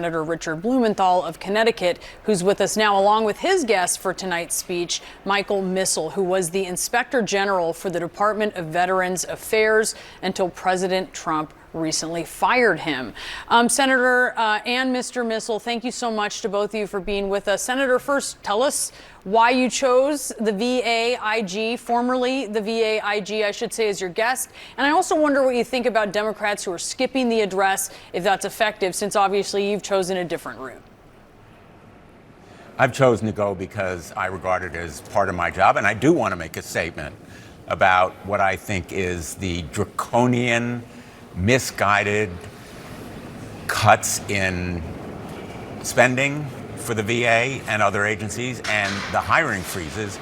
Senator Richard Blumenthal of Connecticut, who's with us now, along with his guest for tonight's speech, Michael Missal, who was the Inspector General for the Department of Veterans Affairs until President Trump recently fired him. Senator and Mr. Missal, thank you so much to both of you for being with us. Senator, first, tell us why you chose the VA IG, formerly the VA IG, I should say, as your guest. And I also wonder what you think about Democrats who are skipping the address, if that's effective, since obviously you've chosen a different route. I've chosen to go because I regard it as part of my job, and I do want to make a statement about what I think is the draconian, misguided cuts in spending for the VA and other agencies, and the hiring freezes,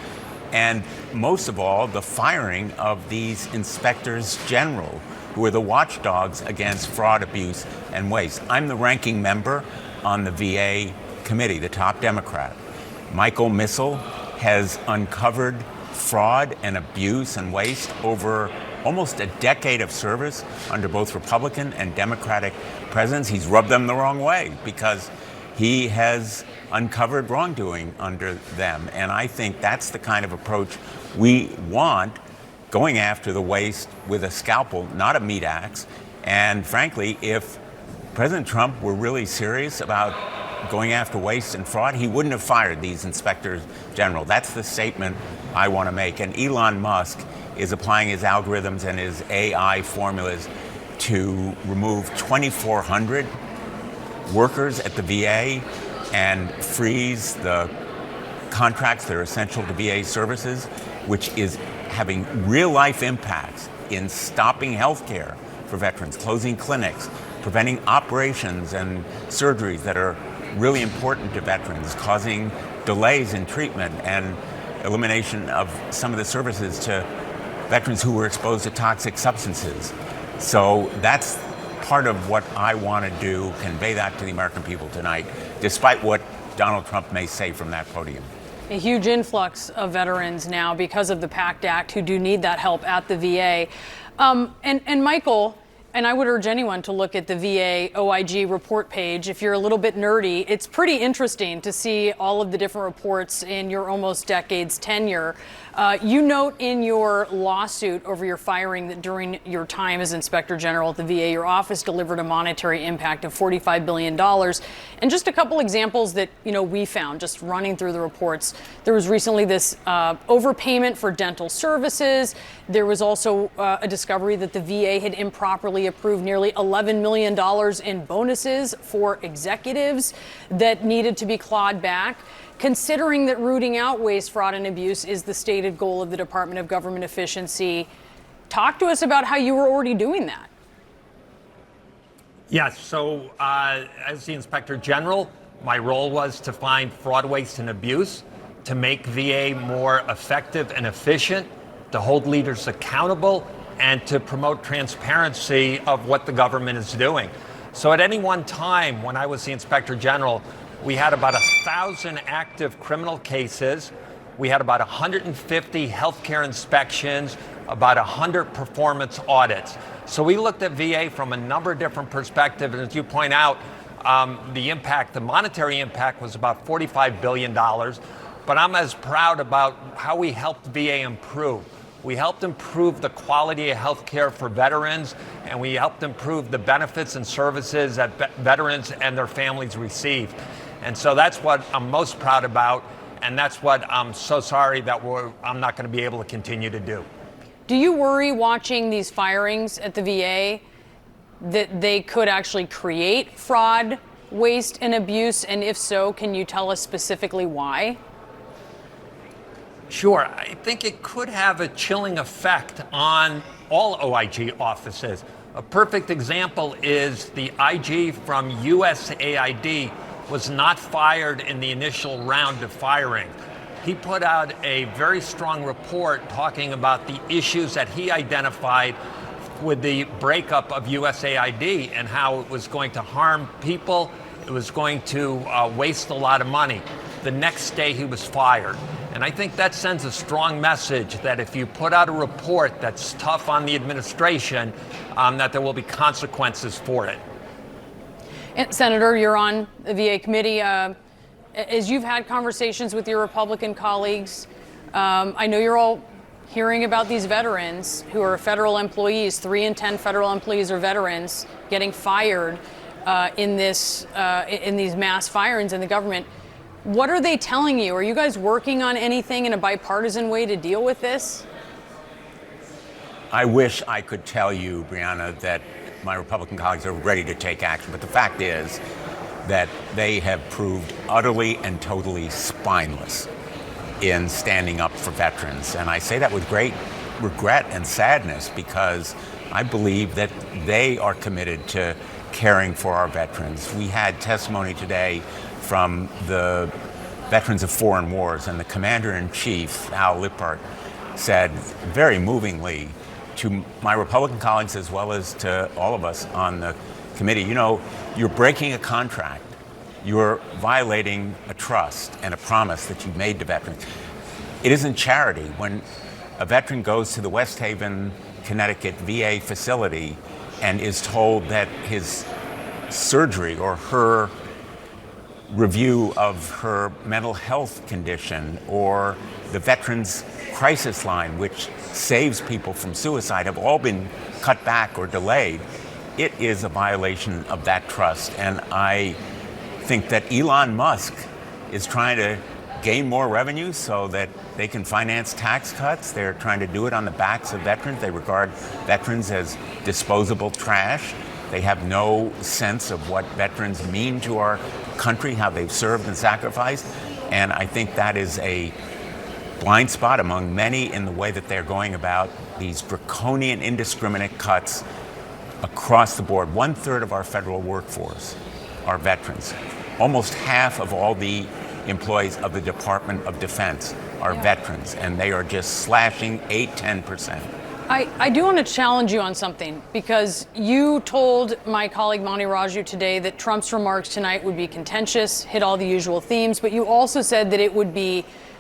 and most of all, the firing of these inspectors general, who are the watchdogs against fraud, abuse, and waste. I'm the ranking member on the VA committee, the top Democrat. Michael Missal has uncovered fraud and abuse and waste over almost a decade of service under both Republican and Democratic presidents. He's rubbed them the wrong way because he has uncovered wrongdoing under them. And I think that's the kind of approach we want, going after the waste with a scalpel, not a meat axe. And frankly, if President Trump were really serious about going after waste and fraud, he wouldn't have fired these inspectors general. That's the statement I want to make. And Elon Musk is applying his algorithms and his AI formulas to remove 2,400 workers at the VA and freeze the contracts that are essential to VA services, which is having real-life impacts in stopping health care for veterans, closing clinics, preventing operations and surgeries that are really important to veterans, causing delays in treatment and elimination of some of the services to veterans who were exposed to toxic substances. So that's part of what I want to do, convey that to the American people tonight, despite what Donald Trump may say from that podium. A huge influx of veterans now because of the PACT Act who do need that help at the VA. And Michael, and I would urge anyone to look at the VA OIG report page. If you're a little bit nerdy, it's pretty interesting to see all of the different reports in your almost decade's tenure. You note in your lawsuit over your firing that during your time as Inspector General at the VA, your office delivered a monetary impact of $45 billion. And just a couple examples that, we found just running through the reports. There was recently this overpayment for dental services. There was also a discovery that the VA had improperly approved nearly $11 million in bonuses for executives that needed to be clawed back. Considering that rooting out waste, fraud, and abuse is the stated goal of the Department of Government Efficiency, talk to us about how you were already doing that. Yes, so as the Inspector General, my role was to find fraud, waste, and abuse, to make VA more effective and efficient, to hold leaders accountable, and to promote transparency of what the government is doing. So at any one time, when I was the Inspector General, we had about 1,000 active criminal cases. We had about 150 healthcare inspections, about 100 performance audits. So we looked at VA from a number of different perspectives. And as you point out, the monetary impact was about $45 billion. But I'm as proud about how we helped VA improve. We helped improve the quality of health care for veterans, and we helped improve the benefits and services that veterans and their families receive. And so that's what I'm most proud about, and that's what I'm so sorry that I'm not going to be able to continue to do. Do you worry watching these firings at the VA that they could actually create fraud, waste, and abuse? And if so, can you tell us specifically why? Sure. I think it could have a chilling effect on all OIG offices. A perfect example is the IG from USAID was not fired in the initial round of firing. He put out a very strong report talking about the issues that he identified with the breakup of USAID and how it was going to harm people, it was going to waste a lot of money. The next day he was fired. And I think that sends a strong message that if you put out a report that's tough on the administration, that there will be consequences for it. And Senator, you're on the VA committee. As you've had conversations with your Republican colleagues, I know you're all hearing about these veterans who are federal employees. 3 in 10 federal employees are veterans getting fired in these mass firings in the government. What are they telling you? Are you guys working on anything in a bipartisan way to deal with this? I wish I could tell you, Brianna, that my Republican colleagues are ready to take action, but the fact is that they have proved utterly and totally spineless in standing up for veterans. And I say that with great regret and sadness because I believe that they are committed to caring for our veterans. We had testimony today from the veterans of foreign wars, and the Commander-in-Chief, Al Lippert, said very movingly to my Republican colleagues as well as to all of us on the committee, you know, you're breaking a contract. You're violating a trust and a promise that you made to veterans. It isn't charity. When a veteran goes to the West Haven, Connecticut VA facility and is told that his surgery or her review of her mental health condition or the Veterans Crisis Line, which saves people from suicide, have all been cut back or delayed, it is a violation of that trust. And I think that Elon Musk is trying to gain more revenue so that they can finance tax cuts. They're trying to do it on the backs of veterans. They regard veterans as disposable trash. They have no sense of what veterans mean to our country, how they've served and sacrificed. And I think that is a blind spot among many in the way that they're going about these draconian, indiscriminate cuts across the board. 1/3 of our federal workforce are veterans. Almost half of all the employees of the Department of Defense are veterans, and they are just slashing 8-10%. I do want to challenge you on something, because you told my colleague Monty Raju today that Trump's remarks tonight would be contentious, hit all the usual themes, but you also said that it would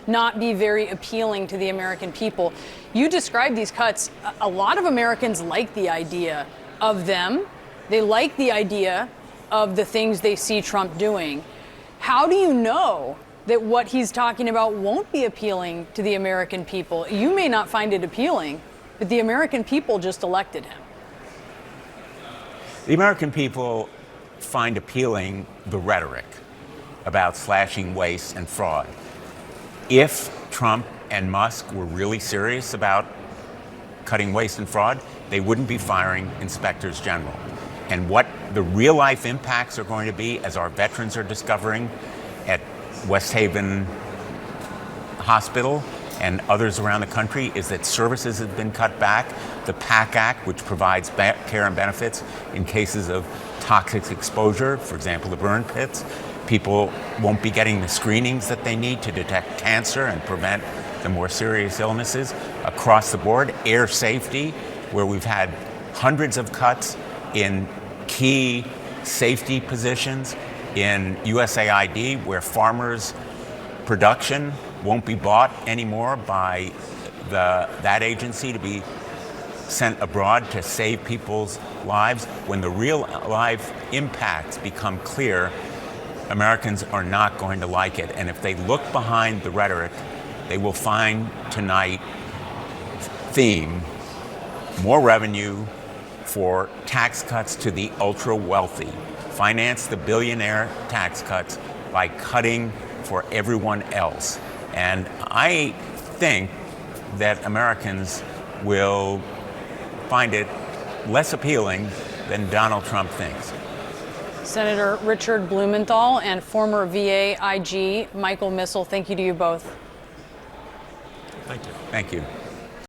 not be very appealing to the American people. You described these cuts. A lot of Americans like the idea of them. They like the idea of the things they see Trump doing. How do you know that what he's talking about won't be appealing to the American people? You may not find it appealing, but the American people just elected him. The American people find appealing the rhetoric about slashing waste and fraud. If Trump and Musk were really serious about cutting waste and fraud, they wouldn't be firing inspectors general. And what the real life impacts are going to be, as our veterans are discovering at West Haven Hospital and others around the country, is that services have been cut back. The PAC Act, which provides care and benefits in cases of toxic exposure, for example, the burn pits, people won't be getting the screenings that they need to detect cancer and prevent the more serious illnesses across the board. Air safety, where we've had hundreds of cuts in key safety positions, in USAID, where farmers' production won't be bought anymore by that agency to be sent abroad to save people's lives. When the real life impacts become clear, Americans are not going to like it. And if they look behind the rhetoric, they will find tonight theme more revenue for tax cuts to the ultra wealthy. Finance the billionaire tax cuts by cutting for everyone else. And I think that Americans will find it less appealing than Donald Trump thinks. Senator Richard Blumenthal and former VA IG Michael Missal, thank you to you both. Thank you. Thank you.